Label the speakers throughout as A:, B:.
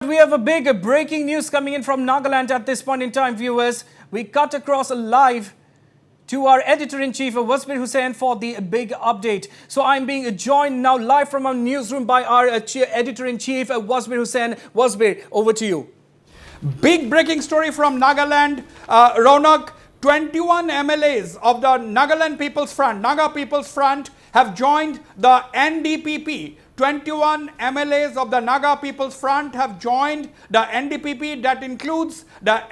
A: We have a big breaking news coming in from Nagaland at this point in time, viewers. We cut across live to our editor-in-chief, Wasbir Hussain, for the big update. So I'm being joined now live from our newsroom by our editor-in-chief, Wasbir Hussain. Wasbir, over to you.
B: Big breaking story from Nagaland. Ronak, 21 MLAs of the Nagaland People's Front, Naga People's Front, have joined the NDPP. 21 MLAs of the Naga People's Front have joined the NDPP. That includes the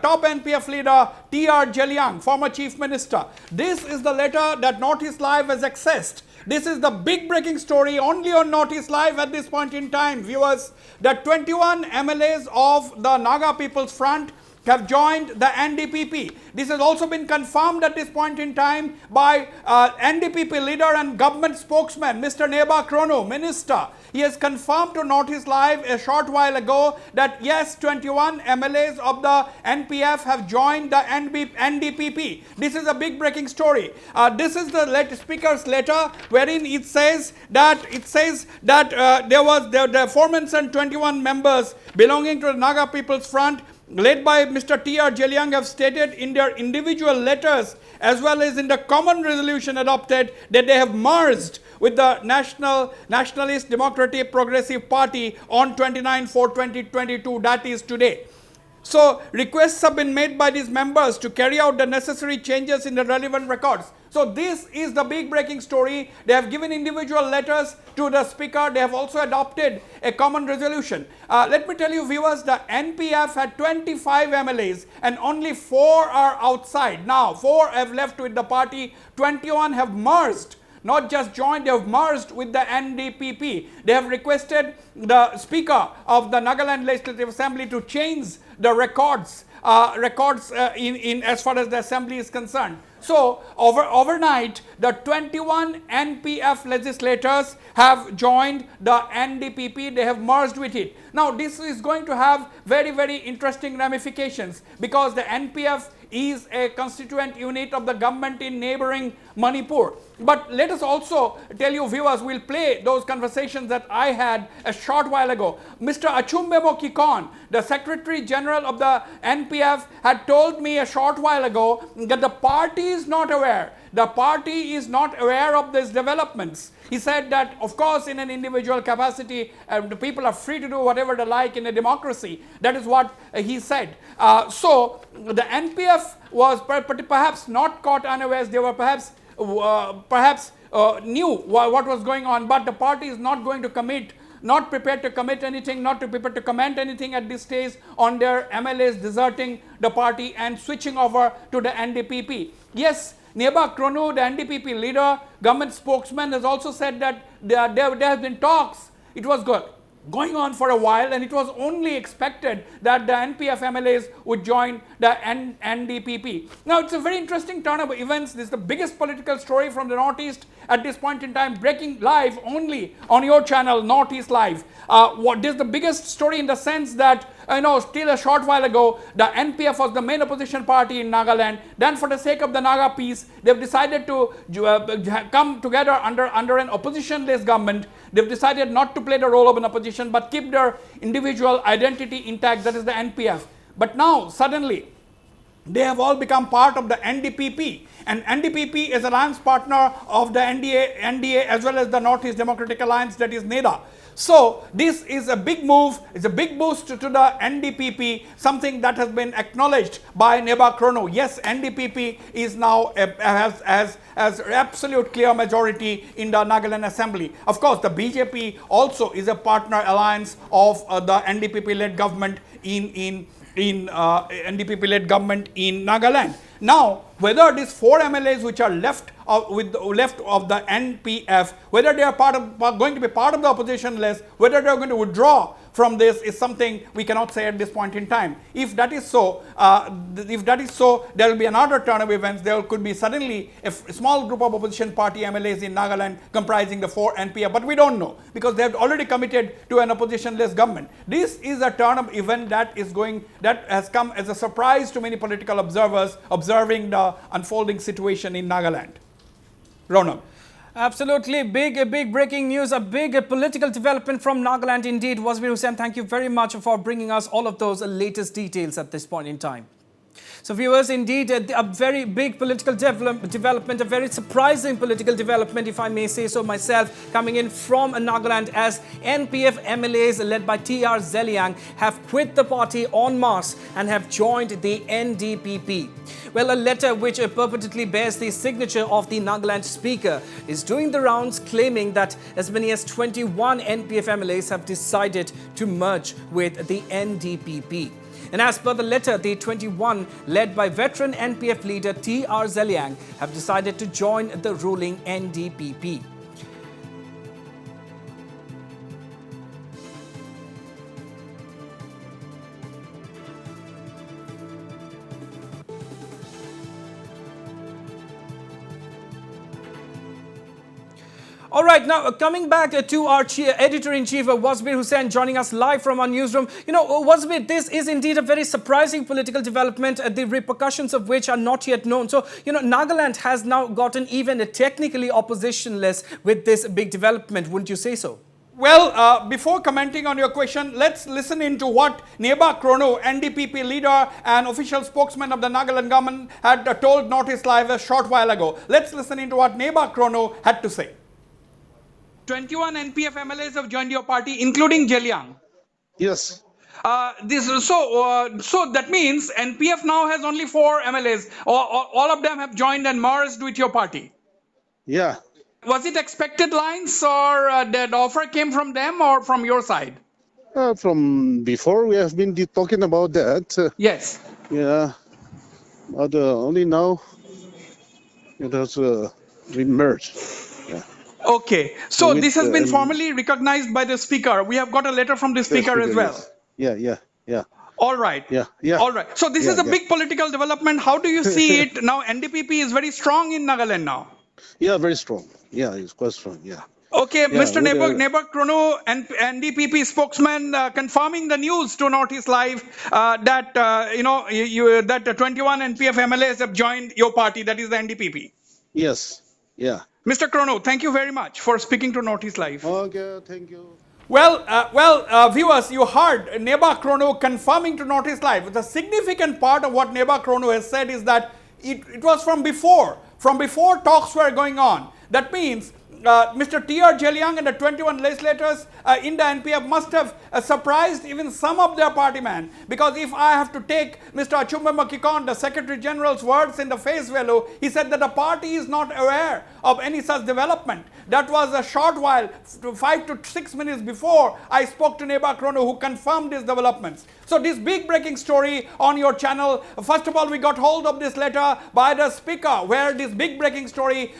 B: top NPF leader TR Zeliang, former Chief Minister. This is the letter that Northeast Live has accessed. This is the big breaking story only on Northeast Live at this point in time, viewers. The 21 MLAs of the Naga People's Front have joined the NDPP. This has also been confirmed at this point in time by NDPP leader and government spokesman, Mr. Neba, Minister. He has confirmed to Northeast Live a short while ago that yes, 21 MLAs of the NPF have joined the NDPP. This is a big breaking story. This is the speaker's letter wherein it says that the aforementioned 21 members belonging to the Naga People's Front led by Mr. TR Zeliang have stated in their individual letters as well as in the common resolution adopted that they have merged with the Nationalist Democratic Progressive Party on 29/4/2022, that is today. So requests have been made by these members to carry out the necessary changes in the relevant records. So this is the big breaking story. They have given individual letters to the speaker. They have also adopted a common resolution. Let me tell you, viewers, the NPF had 25 MLAs and only 4 are outside. Now 4 have left with the party. 21 have merged. Not just joined, they have merged with the NDPP. They have requested the Speaker of the Nagaland Legislative Assembly to change the records in as far as the Assembly is concerned. So overnight, the 21 NPF legislators have joined the NDPP. They have merged with it. Now, this is going to have very, very interesting ramifications because the NPF is a constituent unit of the government in neighboring Manipur. But let us also tell you, viewers, we'll play those conversations that I had a short while ago. Mr. Achumbemo Kikon, the Secretary General of the NPF, had told me a short while ago that the party is not aware. The party is not aware of these developments. He said that, of course, in an individual capacity, the people are free to do whatever they like in a democracy. That is what he said. So the NPF was perhaps not caught unawares. They were perhaps knew what was going on, but the party is not going to commit, not prepared to commit anything, not prepared to comment anything at this stage on their MLAs deserting the party and switching over to the NDPP. Yes, Neba Kronu, the NDPP leader, government spokesman, has also said that there have been talks. It was going on for a while, and it was only expected that the NPF MLAs would join the NDPP. Now, it's a very interesting turn of events. This is the biggest political story from the Northeast at this point in time, breaking live only on your channel, Northeast Live. This is the biggest story in the sense that, still a short while ago, the NPF was the main opposition party in Nagaland. Then, for the sake of the Naga peace, they've decided to come together under an opposition-less government. They've decided not to play the role of an opposition, but keep their individual identity intact, that is the NPF. But now, suddenly, they have all become part of the NDPP. And NDPP is alliance partner of the NDA as well as the Northeast Democratic Alliance, that is NEDA. So this is a big move. It's a big boost to the NDPP, something that has been acknowledged by Neba Krono. Yes, NDPP is now has absolute clear majority in the Nagaland Assembly. Of course, the BJP also is a partner alliance of the NDPP-led government in NDPP-led government in Nagaland. Now, whether these 4 MLAs which are left of the NPF, whether they are going to be part of the opposition list, whether they are going to withdraw from this is something we cannot say at this point in time. If that is so, there will be another turn of events. There could be suddenly a small group of opposition party MLAs in Nagaland comprising the 4 NPF, but we don't know because they have already committed to an opposition-less government. This is a turn of event that has come as a surprise to many political observers observing the unfolding situation in Nagaland. Ronak.
A: Absolutely. Big breaking news, a big political development from Nagaland indeed. Wasbir Hussain, thank you very much for bringing us all of those latest details at this point in time. So viewers, indeed, a very big political development, a very surprising political development, if I may say so myself, coming in from Nagaland as NPF MLAs led by TR Zeliang have quit the party en masse and have joined the NDPP. Well, a letter which purportedly bears the signature of the Nagaland speaker is doing the rounds, claiming that as many as 21 NPF MLAs have decided to merge with the NDPP. And as per the letter, the 21, led by veteran NPF leader TR Zeliang, have decided to join the ruling NDPP. All right, now coming back to our editor-in-chief, Wasbir Hussain, joining us live from our newsroom. You know, Wasbir, this is indeed a very surprising political development, the repercussions of which are not yet known. So, you know, Nagaland has now gotten even technically oppositionless with this big development. Wouldn't you say so?
B: Well, before commenting on your question, let's listen into what Neba Krono, NDPP leader and official spokesman of the Nagaland government, had told Notice Live a short while ago. Let's listen into what Neba Krono had to say. 21 NPF MLAs have joined your party, including Zeliang.
C: Yes.
B: So that means NPF now has only 4 MLAs. All of them have joined and merged with your party.
C: Yeah.
B: Was it expected lines, or that offer came from them or from your side?
C: From before, we have been talking about that.
B: Yes.
C: Yeah. But only now it has re-merged. Yeah.
B: Okay, so
C: With,
B: this has been formally recognized by the speaker. We have got a letter from the speaker as well.
C: Yes. Yeah.
B: All right.
C: Yeah.
B: All right. So this is a big political development. How do you see it now? NDPP is very strong in Nagaland now.
C: Yeah, very strong. Yeah, it's quite strong. Yeah.
B: Okay,
C: Yeah,
B: Mr.
C: with,
B: Neba Krono, and NDPP spokesman, confirming the news to Notice Live that that 21 NPF MLAs have joined your party, that is the NDPP.
C: Yes. Yeah.
B: Mr. Krono, thank you very much for speaking to Notice Live.
C: Okay, thank you.
B: Well, viewers, you heard Neba Krono confirming to Notice Live. The significant part of what Neba Krono has said is that it was from before talks were going on. That means Mr. TR Zeliang and the 21 legislators in the NPF must have surprised even some of their partymen, because if I have to take Mr. Achumbe Makikon, the Secretary General's words in the face value, he said that the party is not aware of any such development. That was a short while, 5 to 6 minutes before I spoke to Neba Krono, who confirmed these developments. So this big breaking story on your channel, first of all, we got hold of this letter by the speaker, where this big breaking story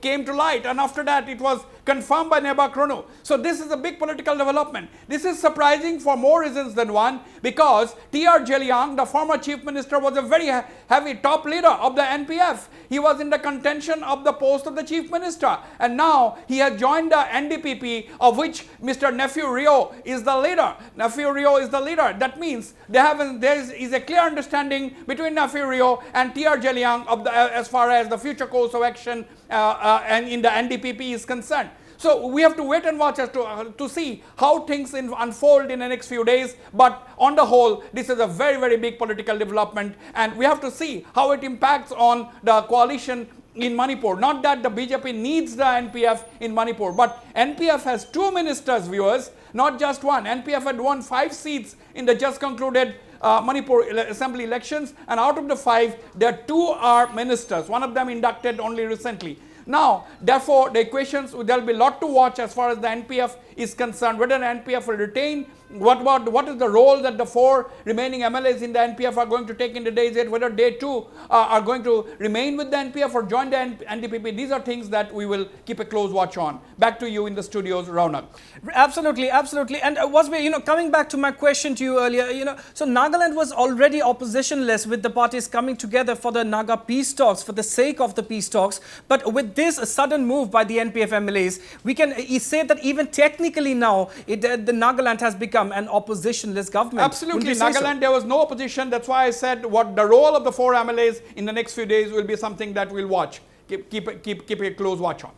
B: came to light, and after that it was confirmed by Neba Krono. So this is a big political development. This is surprising for more reasons than one, because TR Zeliang, the former chief minister, was a very heavy top leader of the NPF. He was in the contention of the post of the chief minister, and now he has joined the NDPP, of which Mr. Nephew Rio is the leader. That means there is a clear understanding between Nephew Rio and TR Zeliang as far as the future course of action and in the NDPP is concerned. So we have to wait and watch as to see how things unfold in the next few days. But on the whole, this is a very, very big political development, and we have to see how it impacts on the coalition in Manipur. Not that the BJP needs the NPF in Manipur, but NPF has 2 ministers, viewers, not just one. NPF had won 5 seats in the just concluded Manipur assembly elections, and out of the 5, there 2 are ministers. One of them inducted only recently. Now, therefore, the equations, there will be a lot to watch as far as the NPF is concerned, whether the NPF will retain, what is the role that the 4 remaining MLAs in the NPF are going to take in the days ahead, whether they too are going to remain with the NPF or join the NDPP. These are things that we will keep a close watch on. Back to you in the studios, Raunak.
A: Absolutely. And Wasbir, coming back to my question to you earlier, so Nagaland was already oppositionless with the parties coming together for the Naga peace talks, for the sake of the peace talks. But with this sudden move by the NPF MLAs, we can say that even technically now, the Nagaland has become an oppositionless government.
B: Absolutely. Nagaland, there was no opposition. That's why I said what the role of the 4 MLAs in the next few days will be something that we'll watch. keep a close watch on.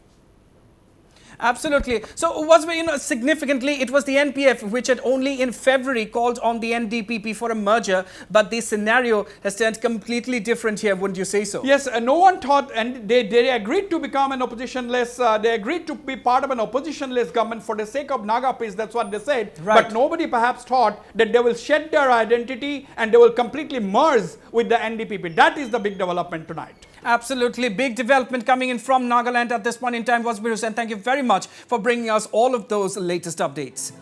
A: Absolutely. So, significantly, it was the NPF which had only in February called on the NDPP for a merger, but the scenario has turned completely different here, wouldn't you say so?
B: Yes, no one thought, and they agreed to become an oppositionless, they agreed to be part of an oppositionless government for the sake of Naga peace, that's what they said.
A: Right.
B: But nobody perhaps thought that they will shed their identity and they will completely merge with the NDPP. That is the big development tonight.
A: Absolutely. Big development coming in from Nagaland at this point in time. Wasbir Hussain, thank you very much for bringing us all of those latest updates.